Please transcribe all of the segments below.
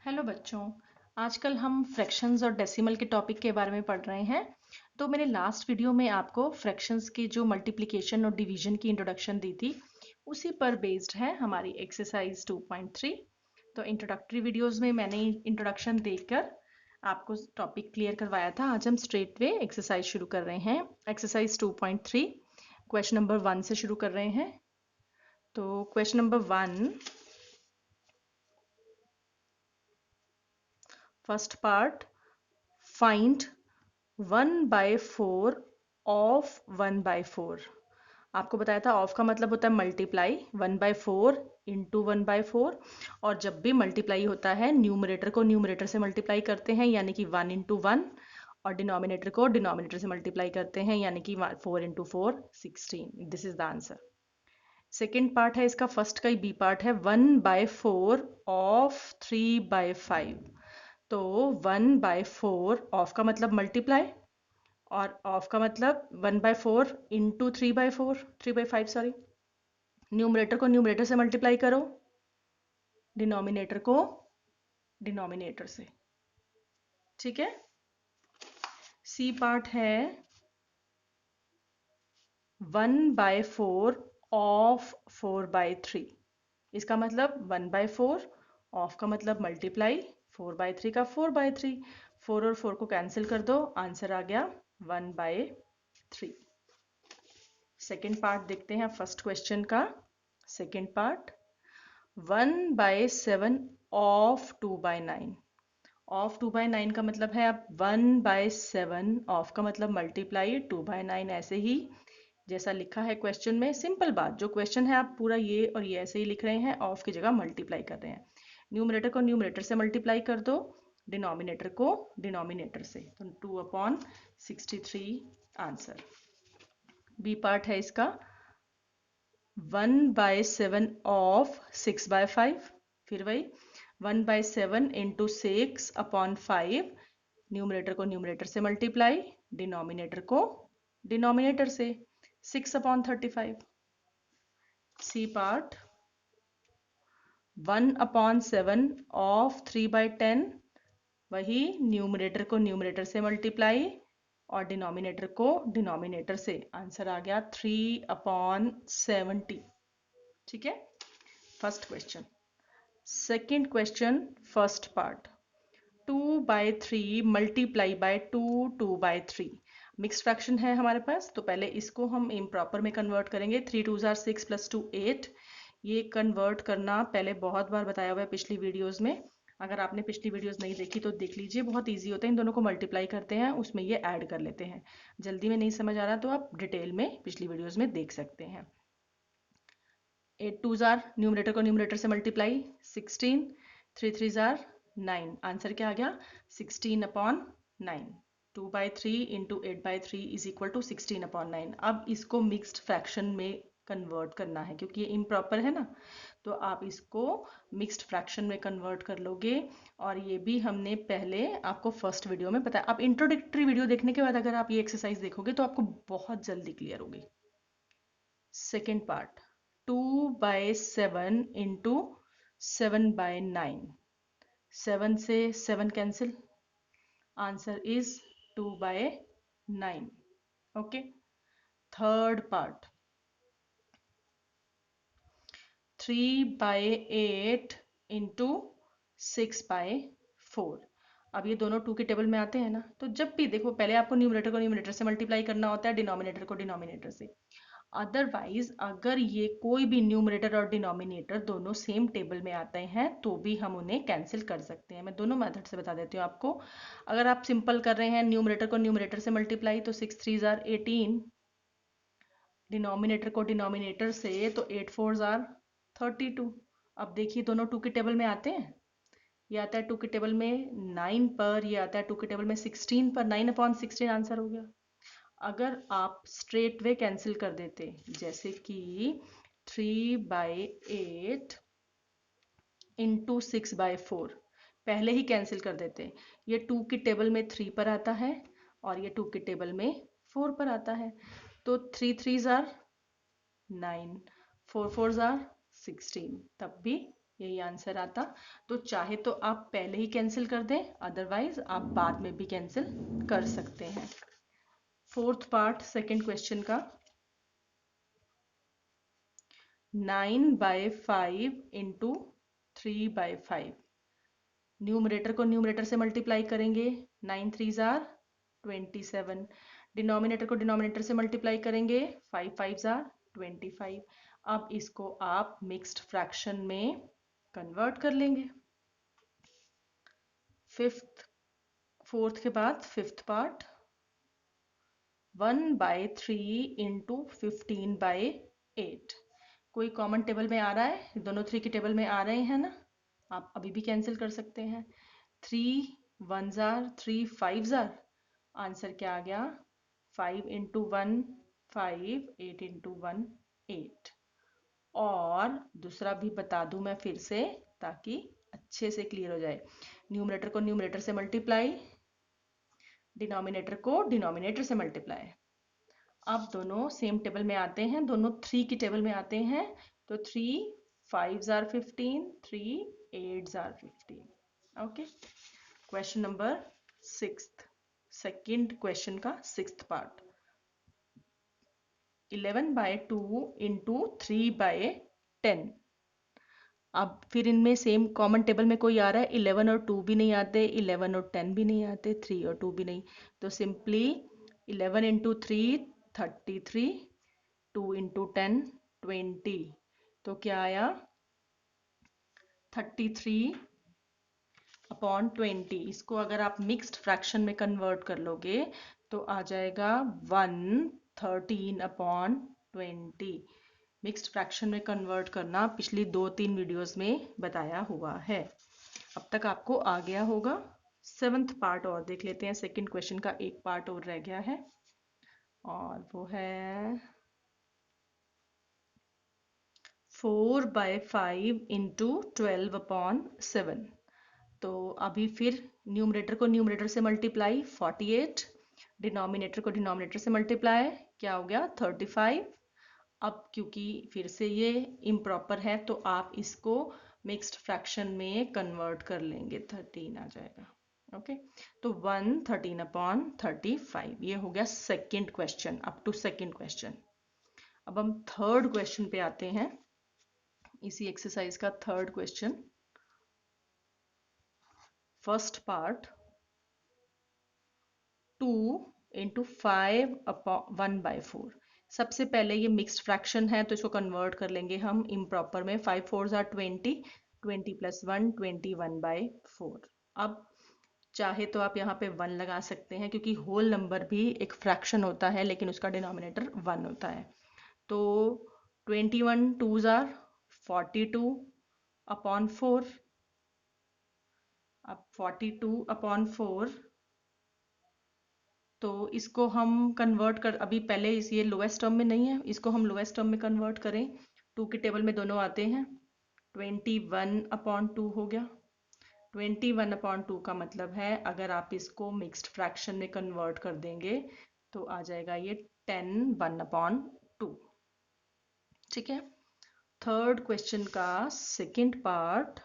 Hello बच्चों। आजकल हम फ्रैक्शंस और डेसिमल के टॉपिक के बारे में पढ़ रहे हैं। तो मैंने लास्ट वीडियो में आपको फ्रैक्शंस की जो मल्टीप्लिकेशन और डिवीजन की इंट्रोडक्शन दी थी, उसी पर बेस्ड है हमारी एक्सरसाइज 2.3। तो इंट्रोडक्टरी वीडियोस में मैंने इंट्रोडक्शन देकर आपको टॉपिक क्लियर करवाया था। आज हम स्ट्रेट वे एक्सरसाइज शुरू कर रहे हैं। एक्सरसाइज 2.3 क्वेश्चन नंबर 1 से शुरू कर रहे हैं। तो question number 1, first part, find 1/4 of 1/4। आपको बताया था ऑफ का मतलब होता है मल्टीप्लाई, 1/4 इंटू 1/4। और जब भी मल्टीप्लाई होता है न्यूमरेटर को न्यूमरेटर से मल्टीप्लाई करते हैं यानी कि 1 इंटू 1, और डिनोमिनेटर को डिनोमिनेटर से मल्टीप्लाई करते हैं यानी कि 4 into 4 16। This is the answer. Second part है इसका, फर्स्ट का ही बी पार्ट है, 1/4 ऑफ 3/5। तो 1/4 ऑफ का मतलब मल्टीप्लाई, और ऑफ का मतलब 1/4 इंटू 3/5 सॉरी। न्यूमरेटर को न्यूमरेटर से मल्टीप्लाई करो, डिनोमिनेटर को डिनोमिनेटर से। ठीक है। सी पार्ट है 1/4 ऑफ 4/3। इसका मतलब 1/4 ऑफ का मतलब मल्टीप्लाई, 4/3 का 4/3। 4 और 4 को कैंसिल कर दो, आंसर आ गया 1/3। सेकेंड पार्ट देखते हैं फर्स्ट क्वेश्चन का। Second part, 1/7 of 2/9। ऑफ 2/9 का मतलब है अब 1/7 ऑफ का मतलब मल्टीप्लाई, 2/9 ऐसे ही जैसा लिखा है क्वेश्चन में। सिंपल बात, जो क्वेश्चन है आप पूरा ये और ये ऐसे ही लिख रहे हैं, ऑफ की जगह मल्टीप्लाई कर रहे हैं। न्यूमरेटर को न्यूमरेटर से मल्टीप्लाई कर दो, डिनोमिनेटर को डिनोमिनेटर से, तो 2/63 आंसर। बी पार्ट है इसका 1/7 ऑफ 6/5। फिर वही 1/7 इंटू 6/5। न्यूमरेटर को न्यूमरेटर से मल्टीप्लाई, डिनोमिनेटर को डिनोमिनेटर से, 6/35। C part 1/7 of 3/10। वही न्यूमरेटर को न्यूमरेटर से मल्टीप्लाई और डिनोमिनेटर को डिनोमिनेटर से, आंसर आ गया 3/70। ठीक है, first question. Second question, first part, 2/3 multiply by 2/3। Mix fraction है हमारे पास, तो पहले इसको हम इम्प्रॉपर में कन्वर्ट करेंगे। 3 2 6 प्लस 2 8। ये कन्वर्ट करना पहले बहुत बार बताया हुआ है पिछली वीडियोस में। अगर आपने पिछली वीडियोस नहीं देखी तो देख लीजिए, बहुत इजी होता है। इन दोनों को मल्टीप्लाई करते हैं, उसमें ये ऐड कर लेते हैं। जल्दी में नहीं समझ आ रहा तो आप डिटेल में पिछली वीडियोस में देख सकते हैं। 8 2 न्यूमरेटर को न्यूमरेटर से मल्टीप्लाई, 16। 3 3 9। आंसर क्या आ गया 16/9। 2/3 इंटू 8/3 इज इक्वल टू 16/9। अब इसको मिक्स्ड फ्रैक्शन में कन्वर्ट करना है, क्योंकि ये इम्प्रॉपर है ना, तो आप इसको मिक्स्ड फ्रैक्शन में कन्वर्ट कर लोगे। और ये भी हमने पहले आपको फर्स्ट वीडियो में बताया। आप इंट्रोडक्टरी वीडियो देखने के बाद अगर आप ये एक्सरसाइज देखोगे तो आपको बहुत जल्दी क्लियर होगी। Second part, 2/7 into 7/9। 7 से 7 cancel, answer is 2/9। Okay. Third part, 3/8 into 6/4। अब ये दोनों 2 के टेबल में आते हैं ना, तो जब भी देखो पहले आपको न्यूमरेटर को न्यूमरेटर से मल्टीप्लाई करना होता है, डिनोमिनेटर को डिनोमिनेटर से। अदरवाइज अगर ये कोई भी न्यूमरेटर और डिनोमिनेटर दोनों सेम टेबल में आते हैं तो भी हम उन्हें कैंसिल कर सकते हैं। मैं दोनों मेथड से बता देती हूँ आपको। अगर आप सिंपल कर रहे हैं न्यूमरेटर को न्यूमरेटर से मल्टीप्लाई, तो 6 3 18। डिनोमिनेटर को डिनोमिनेटर से, तो 8 4 32। अब देखिए दोनों 2 के टेबल में आते हैं। ये आता है 2 के टेबल में 9 पर, ये आता है 2 के टेबल में 16 पर। 9/16 आंसर हो गया। अगर आप स्ट्रेट वे कैंसिल कर देते, जैसे कि 3/8 इंटू 6/4, पहले ही कैंसिल कर देते। ये 2 के टेबल में 3 पर आता है और ये 2 के टेबल में 4 पर आता है, तो 3 3 9, 4 4 16, तब भी यही आंसर आता। तो चाहे तो आप पहले ही कैंसिल कर दें, अदरवाइज आप बाद में भी कैंसिल कर सकते हैं। फोर्थ पार्ट सेकंड क्वेश्चन का, 9/5 इंटू 3/5। न्यूमरेटर को न्यूमरेटर से मल्टीप्लाई करेंगे, 9 3 जार 27। डिनोमिनेटर को डिनोमिनेटर से मल्टीप्लाई करेंगे, 5 5 जार 25। अब इसको आप मिक्स्ड फ्रैक्शन में कन्वर्ट कर लेंगे। फोर्थ के बाद फिफ्थ पार्ट, 1/3 इंटू 15/8। कोई कॉमन टेबल में आ रहा है? दोनों 3 की टेबल में आ रहे हैं ना, आप अभी भी कैंसिल कर सकते हैं। 3 1 जार 3 5 जार, आंसर क्या आ गया? 5 इंटू 1 5, 8 इंटू 1 8। और दूसरा भी बता दूं मैं फिर से, ताकि अच्छे से क्लियर हो जाए। न्यूमरेटर को न्यूमरेटर से मल्टीप्लाई, डिनोमिनेटर को डिनोमिनेटर से मल्टीप्लाई। अब दोनों सेम टेबल में आते हैं, दोनों 3 की टेबल में आते हैं। तो 3 5 jar 15, 3 8 jar 15। Okay. Question number 6, second question का 6th पार्ट, 11/2 इंटू 3/10। अब फिर इनमें सेम कॉमन टेबल में कोई आ रहा है, 11 और 2 भी नहीं आते, 11 और 10 भी नहीं आते, 3 और 2 भी नहीं। तो सिंपली 11 इंटू 3 33, 2 इंटू 10 20। तो क्या आया? 33/20। इसको अगर आप मिक्स्ड फ्रैक्शन में कन्वर्ट कर लोगे तो आ जाएगा 113/20। मिक्स्ड फ्रैक्शन में कन्वर्ट करना पिछली 2-3 वीडियोस में बताया हुआ है। अब तक आपको आ गया होगा। 7th पार्ट और देख लेते हैं, सेकंड क्वेश्चन का एक पार्ट और रह गया है, और वो है 4/5 इंटू 12/7। तो अभी फिर न्यूमरेटर को न्यूमरेटर से मल्टीप्लाई, 48। डिनोमिनेटर को डिनोमिनेटर से मल्टीप्लाई, क्या हो गया? 35। अब क्योंकि फिर से ये इम्प्रॉपर है तो आप इसको मिक्स्ड फ्रैक्शन में कन्वर्ट कर लेंगे, 13 आ जाएगा। ओके। तो 113/35। ये हो गया second question, up to second question. अब हम थर्ड क्वेश्चन पे आते हैं, इसी एक्सरसाइज का third question, first part, 2 into 5/1/4। सबसे पहले ये मिक्स्ड फ्रैक्शन है तो इसको कन्वर्ट कर लेंगे हम इम्प्रॉपर में। 5 4 आर 20, 20 + 1 21/4। अब चाहे तो आप यहाँ पे 1 लगा सकते हैं, क्योंकि होल नंबर भी एक फ्रैक्शन होता है लेकिन उसका डिनोमिनेटर 1 होता है। तो 21 2 आर 42/4। अब 42/4, तो इसको हम कन्वर्ट कर, अभी पहले ये लोएस्ट टर्म में नहीं है, इसको हम लोएस्ट टर्म में कन्वर्ट करें। 2 की टेबल में दोनों आते हैं, 21/2 हो गया। 21/2 का मतलब है अगर आप इसको मिक्स्ड फ्रैक्शन में कन्वर्ट कर देंगे तो आ जाएगा ये 10 1/2। ठीक है। थर्ड क्वेश्चन का सेकंड पार्ट,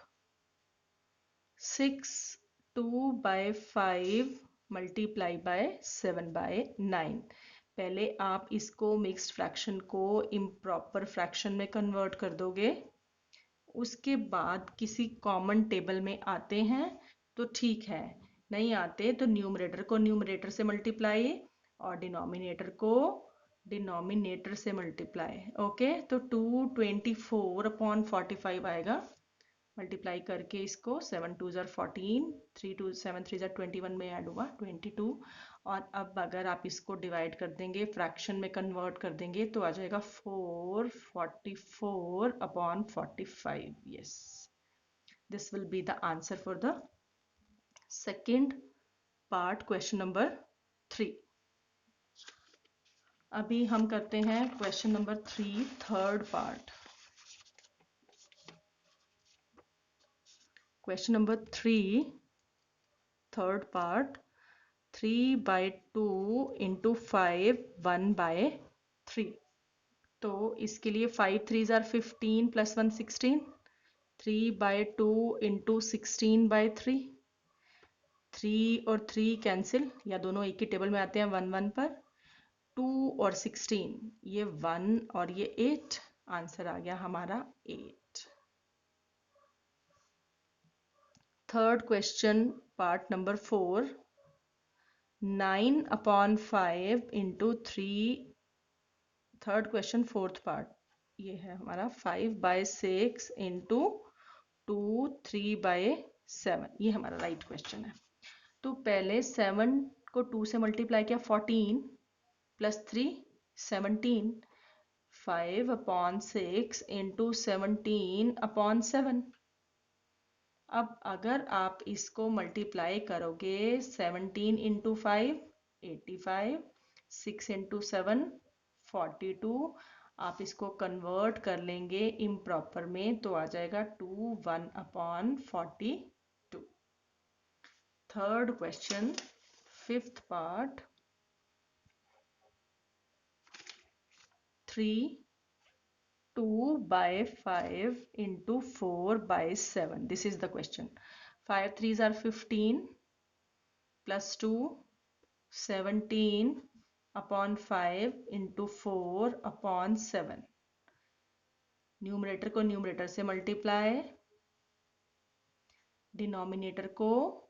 6 2/5 मल्टीप्लाई बाय 7/9। पहले आप इसको मिक्स्ड फ्रैक्शन को इम्प्रॉपर फ्रैक्शन में कन्वर्ट कर दोगे, उसके बाद किसी कॉमन टेबल में आते हैं तो ठीक है, नहीं आते तो न्यूमरेटर को न्यूमरेटर से मल्टीप्लाई और डिनोमिनेटर को डिनोमिनेटर से मल्टीप्लाई। ओके। तो 224/45 आएगा। मल्टीप्लाई करके इसको 7 2 ज़ार 14, 3 2 7 3 ज़ार 21 में ऐड हुआ 22। और अब अगर आप इसको डिवाइड कर देंगे, फ्रैक्शन में कन्वर्ट कर देंगे, तो आ जाएगा 444/45। Yes, this will be the answer for the second part, question number 3। अभी हम करते हैं question number 3 third part. Question number 3 third part, 3/2 into 5 1/3। तो इसके लिए 5 3 ज़ार 15 + 1 16, 3/2 इंटू 16/3, 3 और 3 कैंसिल, या दोनों एक ही टेबल में आते हैं 1 1 पर। 2 और 16, ये 1 और ये 8, आंसर आ गया हमारा 8। Third question, part number 4, 9/5 into 3। Third question fourth part, ये है हमारा 5/6 इंटू 2 3/7, ये हमारा राइट क्वेश्चन है। तो पहले 7 को 2 से मल्टीप्लाई किया, 14 प्लस 3 17, 5/6 इंटू 17/7। अब अगर आप इसको मल्टीप्लाई करोगे, 17 इंटू 5 85, 6 इंटू 7 42, आप इसको कन्वर्ट कर लेंगे इम्प्रॉपर में तो आ जाएगा 2 1/42। Third question, fifth part, 2/5 into 4/7. This is the question. 5 3s are 15 plus 2 17/5 into 4/7. Numerator को न्यूमरेटर से मल्टीप्लाई, डिनोमिनेटर को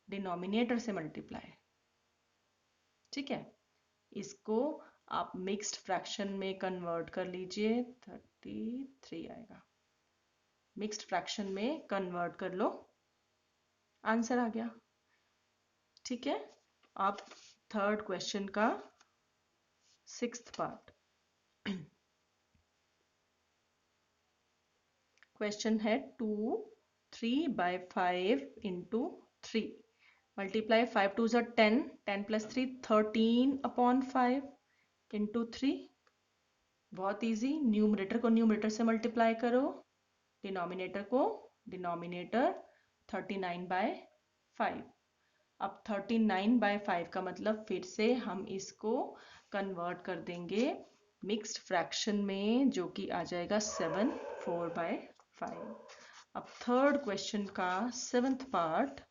डिनोमिनेटर से मल्टीप्लाई। ठीक है, इसको आप मिक्स्ड फ्रैक्शन में कन्वर्ट कर लीजिए, 33 आएगा। मिक्स्ड फ्रैक्शन में कन्वर्ट कर लो, आंसर आ गया। ठीक है, अब थर्ड क्वेश्चन का सिक्स्थ पार्ट। क्वेश्चन है 2 3/5 into 3, multiply 5 2s are 10, 10 plus 3 13/5 into 3। बहुत इजी, न्यूमरेटर को न्यूमरेटर से मल्टीप्लाई करो, डिनोमिनेटर को डिनोमिनेटर, 39/5। अब 39/5 का मतलब फिर से हम इसको कन्वर्ट कर देंगे मिक्स्ड फ्रैक्शन में, जो कि आ जाएगा 7 4/5। अब थर्ड क्वेश्चन का seventh part,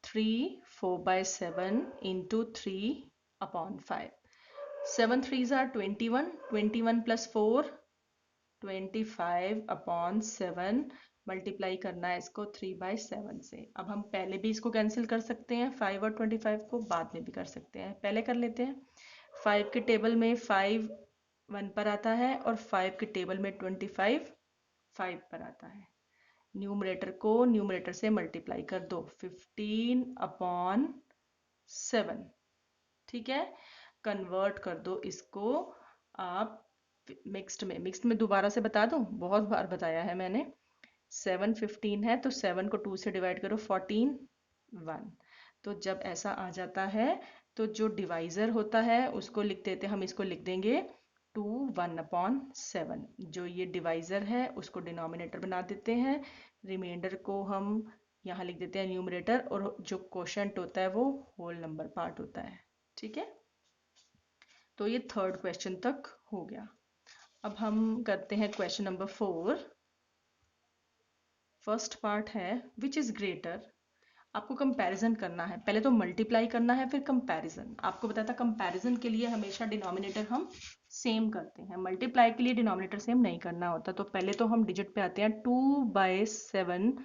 3 4/7 into 3/5। 7 3s are 21, 21 plus 4 25/7, multiply करना है इसको 3/7 से। अब हम पहले भी इसको कैंसिल कर सकते हैं, 5 और 25 को बाद में भी कर सकते हैं, पहले कर लेते हैं। 5 के टेबल में 5 1 पर आता है और 5 के टेबल में 25 5 पर आता है। न्यूमरेटर को न्यूमरेटर से मल्टीप्लाई कर दो, 15/7। ठीक है, कन्वर्ट कर दो इसको आप मिक्स्ड में दोबारा से बता दूं, बहुत बार बताया है मैंने। 7 15 है तो 7 को 2 से डिवाइड करो, 14 1। तो जब ऐसा आ जाता है तो जो डिवाइजर होता है उसको लिख देते हैं, हम इसको लिख देंगे 2 1/7। जो ये डिवाइजर है उसको डिनोमिनेटर बना देते हैं, रिमाइंडर को हम यहाँ लिख देते हैं न्यूमरेटर, और जो क्वोशंट होता है वो होल नंबर पार्ट होता है। ठीक है, तो ये थर्ड क्वेश्चन तक हो गया। अब हम करते हैं क्वेश्चन नंबर 4। फर्स्ट पार्ट है विच इज ग्रेटर। आपको कंपैरिजन करना है, पहले तो मल्टीप्लाई करना है फिर कंपैरिजन। आपको बताया था कंपैरिजन के लिए हमेशा डिनोमिनेटर हम सेम करते हैं, मल्टीप्लाई के लिए डिनोमिनेटर सेम नहीं करना होता। तो पहले तो हम डिजिट पे आते हैं, 2/7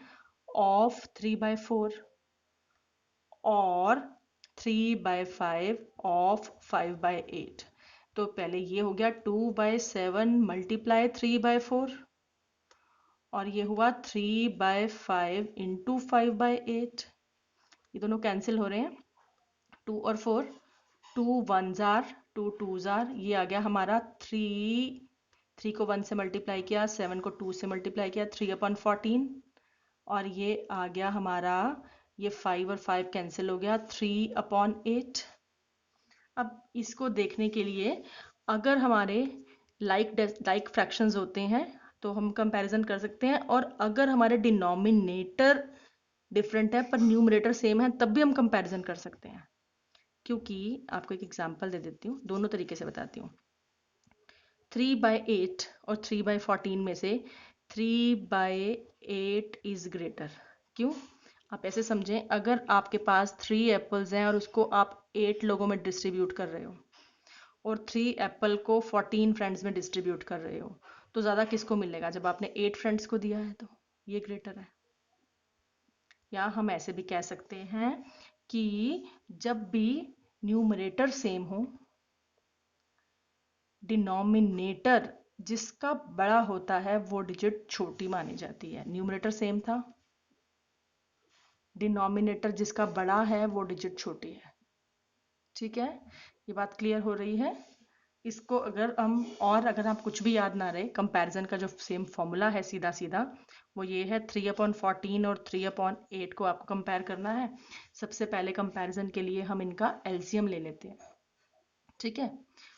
ऑफ 3/4 और 3/5 ऑफ 5/8। तो पहले ये हो गया 2/7 मल्टीप्लाई 3/4, और ये हुआ 3/5 इंटू 5/8। ये दोनों कैंसिल हो रहे हैं, 2 और 4, 2 1s are 2 2s are, ये आ गया हमारा 3 को 1 से मल्टीप्लाई किया, 7 को 2 से मल्टीप्लाई किया, 3/14, और ये आ गया हमारा, ये 5 और 5 कैंसिल हो गया, 3/8। अब इसको देखने के लिए अगर हमारे लाइक फ्रैक्शंस होते हैं तो हम कंपैरिजन कर सकते हैं, और अगर हमारे डिनोमिनेटर डिफरेंट है पर न्यूमरेटर सेम है तब भी हम कंपैरिजन कर सकते हैं। क्योंकि आपको एक एग्जांपल दे देती हूँ, दोनों तरीके से बताती हूँ। 3/8 और 3/14 में से 3/8 इज ग्रेटर। क्यों? आप ऐसे समझें, अगर आपके पास 3 एप्पल्स हैं और उसको आप 8 लोगों में डिस्ट्रीब्यूट कर रहे हो और 3 एप्पल को 14 फ्रेंड्स में डिस्ट्रीब्यूट कर रहे हो, तो ज़्यादा किसको मिलेगा? जब आपने 8 फ्रेंड्स को दिया है तो ये ग्रेटर है। या हम ऐसे भी कह सकते हैं कि जब भी न्यूमरेटर सेम हो, डिनोमिनेटर जिसका बड़ा होता है वो डिजिट छोटी मानी जाती है। न्यूमरेटर सेम था, डिनोमिनेटर जिसका बड़ा है वो डिजिट छोटी है। ठीक है, ये बात क्लियर हो रही है? इसको अगर आप कुछ भी याद ना रहे, कंपैरिजन का जो सेम फॉर्मूला है सीधा सीधा वो ये है, 3/14 और 3/8 को आपको कंपेयर करना है। सबसे पहले कंपैरिजन के लिए हम इनका एलसीएम ले लेते हैं। ठीक है,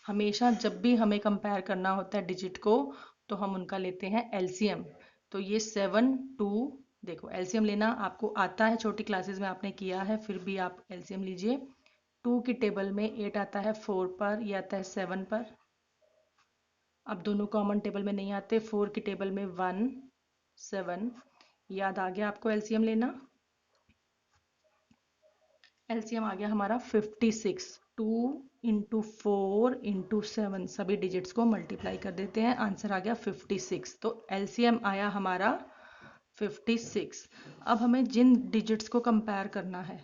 हमेशा जब भी हमें कंपेयर करना होता है डिजिट को तो हम उनका लेते हैं एलसीएम। तो ये 7 2, देखो एलसीएम लेना आपको आता है, छोटी क्लासेस में आपने किया है, फिर भी आप एलसीएम लीजिए। 2 की टेबल में 8 आता है 4 पर, ये आता है 7 पर। अब दोनों कॉमन टेबल में नहीं आते, 4 की टेबल में 1 7। याद आ गया आपको एलसीएम लेना? एलसीएम आ गया हमारा 56। 2 इंटू 4 इंटू 7 सभी डिजिट्स को मल्टीप्लाई कर देते हैं, आंसर आ गया 56। तो एलसीएम आया हमारा 56। अब हमें जिन डिजिट्स को कंपेयर करना है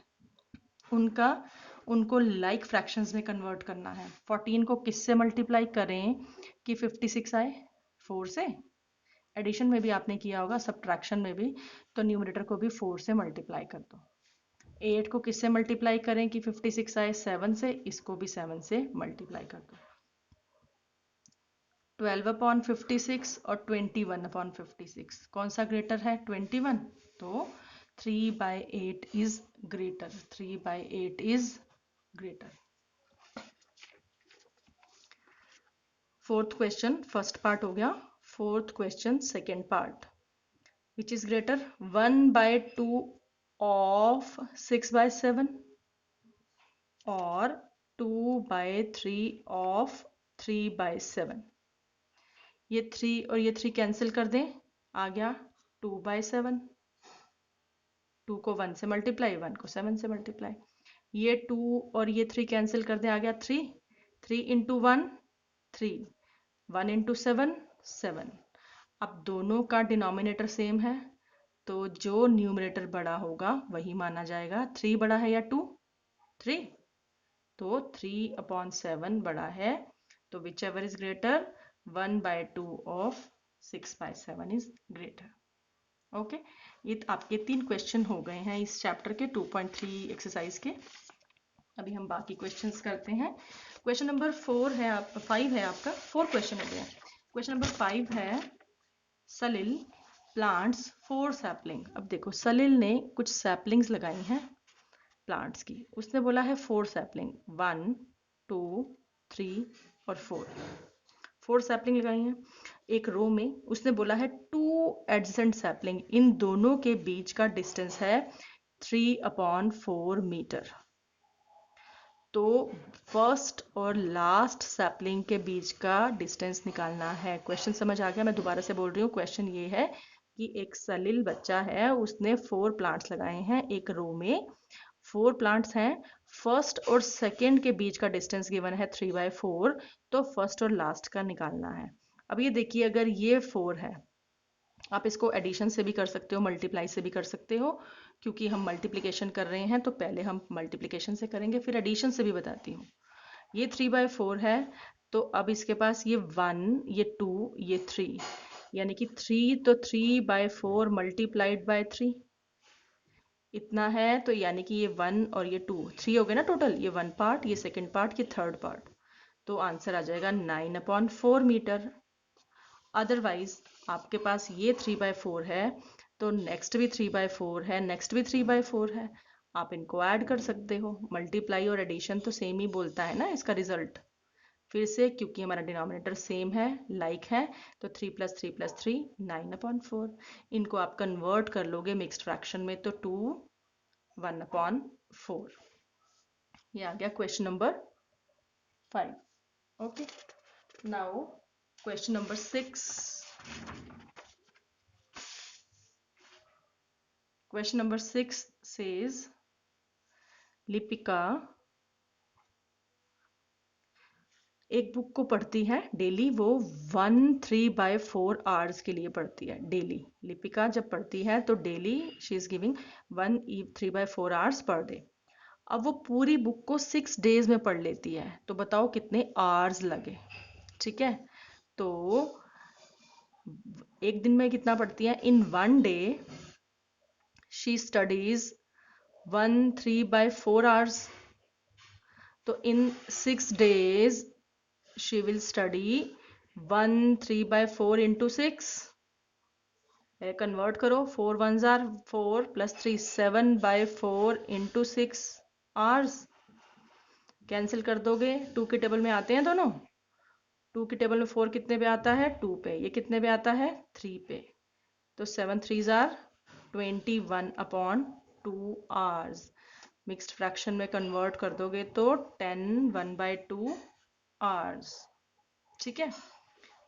उनको लाइक फ्रैक्शंस में कन्वर्ट करना है। 14 को किससे मल्टीप्लाई करें कि 56 आए? 4 से। एडिशन में भी आपने किया होगा, सब्ट्रैक्शन में भी, तो न्यूमरेटर को भी 4 से मल्टीप्लाई कर दो। 8 को किससे मल्टीप्लाई करें कि 56 आए? 7 से, इसको भी 7 से मल्टीप्लाई कर दो। 12/56 और 21/56 कौन सा ग्रेटर है? 21। तो 3/8 is greater, 3/8 is greater. Fourth question first part हो गया। Fourth question second part, which is greater? 1/2 of 6/7 और 2/3 ऑफ 3/7। ये 3 और ये 3 कैंसिल कर दें, आ गया 2/7। 2 को 1 से मल्टीप्लाई, 1 को 7 से मल्टीप्लाई। ये 2 और ये 3 कैंसिल कर दें, आ गया 3। 3 इंटू 1 3, 1 इंटू 7 7। अब दोनों का डिनोमिनेटर सेम है तो जो न्यूमरेटर बड़ा होगा वही माना जाएगा। 3 बड़ा है या 2? 3। तो 3/7 बड़ा है, तो which ever is greater, 1/2 of 6/7 is greater. Okay, ये आपके 3 क्वेश्चन हो गए हैं इस चैप्टर के 2.3 एक्सरसाइज के। अभी हम बाकी क्वेश्चंस करते हैं। क्वेश्चन नंबर 5 है आपका, 4 क्वेश्चन हो गया। क्वेश्चन नंबर 5 है, सलिल प्लांट्स 4 सैपलिंग। अब देखो सलिल ने कुछ सैपलिंग्स लगाई हैं प्लांट्स की, उसने बोला है 4 सैपलिंग, 1 2 3 और 4 सैपलिंग लगाई हैं एक रो में। उसने बोला है 2 एडजेसेंट सैपलिंग, इन दोनों के बीच का डिस्टेंस है 3/4 मीटर। तो फर्स्ट और लास्ट सैपलिंग के बीच का डिस्टेंस निकालना है। क्वेश्चन समझ आ गया? मैं दोबारा से बोल रही हूँ, क्वेश्चन ये है कि एक सलिल बच्चा है, उसने 4 प्लांट्स लगाए हैं एक रो में। 4 प्लांट्स हैं, फर्स्ट और सेकेंड के बीच का डिस्टेंस गिवन है 3/4, तो फर्स्ट और लास्ट का निकालना है। अब ये देखिए, अगर ये 4 है, आप इसको एडिशन से भी कर सकते हो, मल्टीप्लाई से भी कर सकते हो। क्योंकि हम मल्टीप्लिकेशन कर रहे हैं तो पहले हम मल्टीप्लिकेशन से करेंगे, फिर एडिशन से भी बताती हूँ। ये 3/4 है, तो अब इसके पास ये 1 ये 2 ये 3, यानी कि 3, तो 3/4 मल्टीप्लाइड बाय 3 इतना है। तो यानी कि ये 1 और ये 2, 3 हो गए ना टोटल। ये 1 पार्ट, ये सेकेंड पार्ट, ये थर्ड पार्ट, तो आंसर आ जाएगा 9/4 मीटर। अदरवाइज आपके पास ये 3/4 है तो नेक्स्ट भी 3/4 है, नेक्स्ट भी 3/4 है। आप इनको ऐड कर सकते हो, मल्टीप्लाई और एडिशन तो सेम ही बोलता है ना इसका रिजल्ट। फिर से क्योंकि हमारा डिनोमिनेटर सेम है, लाइक है, तो 3 + 3 + 3 9/4। इनको आप कन्वर्ट कर लोगे मिक्स्ड फ्रैक्शन में तो 2 1/4। ये आ गया question number 5। Okay, now Question number 6. Question number 6 says, Lipika एक बुक को पढ़ती है डेली, वो 1 3/4 आवर्स के लिए पढ़ती है डेली। लिपिका जब पढ़ती है तो daily she is giving 1 3/4 hours per day. अब वो पूरी बुक को 6 डेज में पढ़ लेती है, तो बताओ कितने आवर्स लगे। ठीक है, तो एक दिन में कितना पढ़ती है? इन 1 डे शी स्टडीज 1 3/4 आवर्स, तो इन 6 days she will study 1 3/4 into 6। Convert करो, 4 1s are 4 plus 3 7/4 into 6 hours। Cancel कर दोगे, 2 के टेबल में आते हैं दोनों। 2 के टेबल में 4 कितने पे आता है? 2 पे। ये कितने पे आता है? 3 पे। तो 7 3s are 21/2 hours। Mixed fraction में कन्वर्ट कर दोगे तो 10 1/2 hours। ठीक है।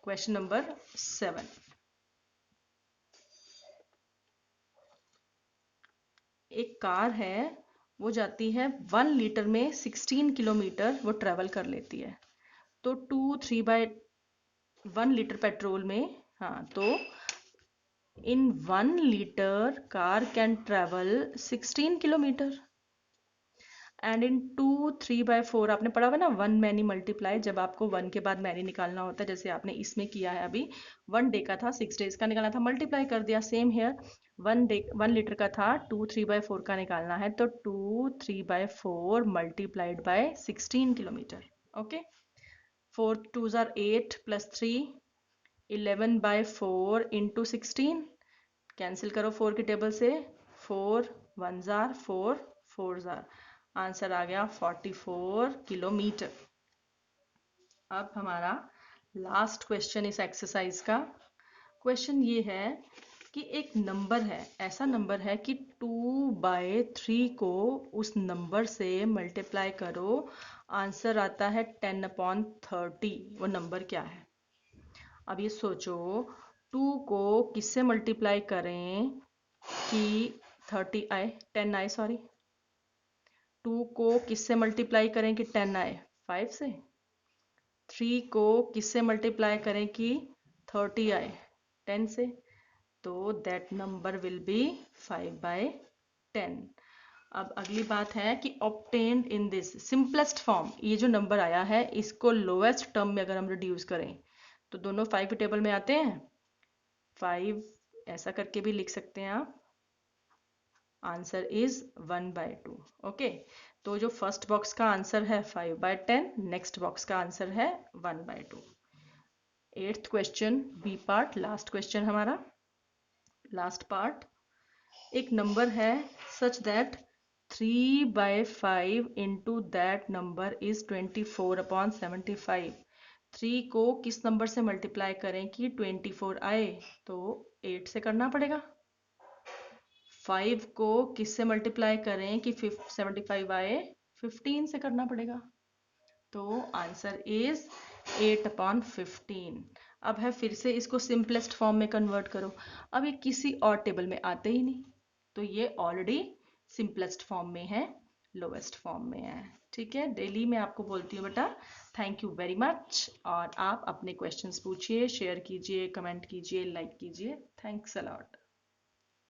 Question number 7। एक कार है, वो जाती है 1 लीटर में 16 किलोमीटर वो ट्रेवल कर लेती है। तो 2 3/1 लीटर पेट्रोल में, हाँ, तो इन 1 litre car can travel 16 kilometre. And in 2 3/4 आपने पढ़ा हुआ ना, 1 मैनी मल्टीप्लाई, जब आपको 1 के बाद मैनी निकालना होता है, जैसे आपने इसमें किया है अभी। 1 डे का था, 6 डेज का निकालना था, मल्टीप्लाई कर दिया। सेम हेयर 1 लीटर का था, 2 3/4 का निकालना है, तो 2 3/4 multiplied by 16 kilometre. Okay, 4 2s are 8 plus 3 11/4 into 16। Cancel करो 4 की टेबल से, 4 1s are 4 4s are, answer आ गया 44 किलोमीटर। अब हमारा लास्ट क्वेश्चन इस एक्सरसाइज का। क्वेश्चन ये है कि एक नंबर है, ऐसा नंबर है कि 2/3 को उस नंबर से मल्टीप्लाई करो, आंसर आता है 10/30। वो नंबर क्या है? अब ये सोचो, 2 को किससे मल्टीप्लाई करें कि 30 आए, 10 आए, सॉरी। 2 को किससे मल्टीप्लाई करें कि 10 आए? 5 से। 3 को किससे मल्टीप्लाई करें कि 30 आए? 10 से। तो दैट नंबर विल बी 5/10। अब अगली बात है कि obtained in this simplest form, ये जो नंबर आया है इसको लोएस्ट टर्म में अगर हम रिड्यूस करें तो दोनों 5 के टेबल में आते हैं। 5 ऐसा करके भी लिख सकते हैं आप, आंसर इज 1/2। ओके, तो जो फर्स्ट बॉक्स का आंसर है 5/10, नेक्स्ट बॉक्स का आंसर है 1/2। 8th question, B part, last question हमारा, लास्ट पार्ट। एक नंबर है such that 3/5 into that number is 24/75। 3 को किस नंबर से मल्टीप्लाई करें कि 24 आए? तो 8 से करना पड़ेगा। 5 को किससे मल्टीप्लाई करें कि 75 आए? 15 से करना पड़ेगा। तो आंसर इज 8/15। अब है फिर से इसको सिंपलेस्ट फॉर्म में कन्वर्ट करो। अब ये किसी और टेबल में आते ही नहीं, तो ये ऑलरेडी सिंपलेस्ट फॉर्म में है, लोवेस्ट फॉर्म में है। ठीक है, डेली मैं आपको बोलती हूँ बेटा, थैंक यू वेरी मच। और आप अपने क्वेश्चंस पूछिए, शेयर कीजिए, कमेंट कीजिए, लाइक कीजिए। Thanks a lot.